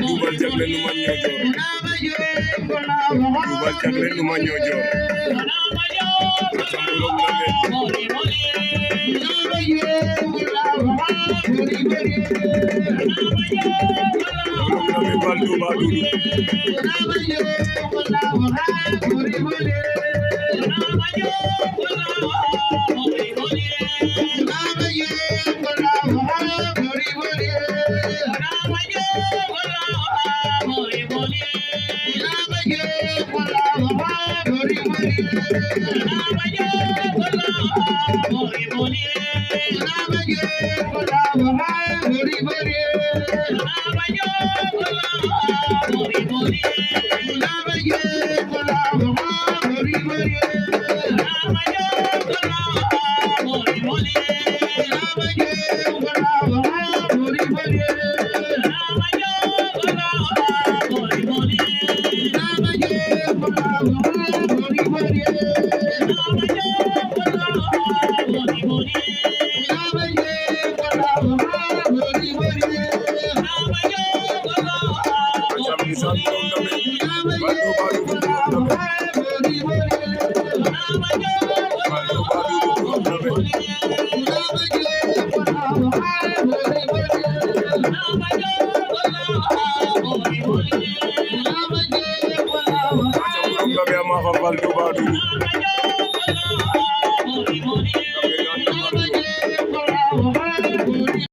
Duubal jagle nu ma ñoojoor Duubal jagle nu ma ñoojoor Samulong Lambe Bal Duuba Dudu Bal Duuba Dudu